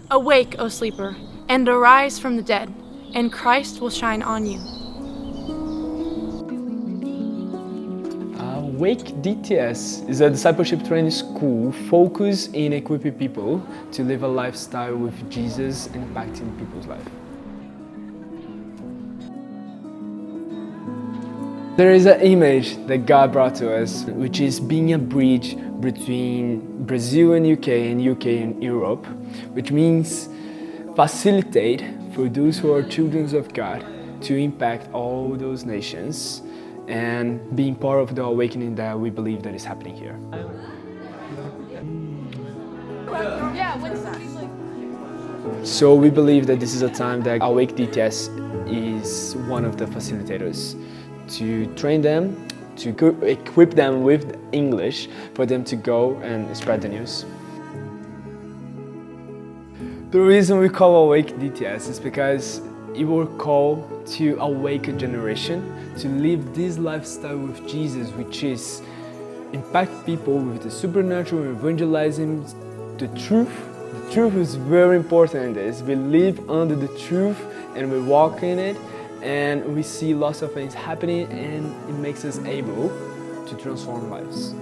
Awake, O sleeper, and arise from the dead, and Christ will shine on you. Awake DTS is a discipleship training school focused in equipping people to live a lifestyle with Jesus and impacting people's life. There is an image that God brought to us, which is being a bridge between Brazil and UK and Europe, which means facilitate for those who are children of God to impact all those nations and being part of the awakening that we believe that is happening here. So we believe that this is a time that Awake DTS is one of the facilitators to train them, to equip them with English for them to go and spread the news. The reason we call Awake DTS is because it will call to awake a generation to live this lifestyle with Jesus, which is impact people with the supernatural, evangelizing the truth. The truth is very important in this. We live under the truth and we walk in it, and we see lots of things happening, and it makes us able to transform lives.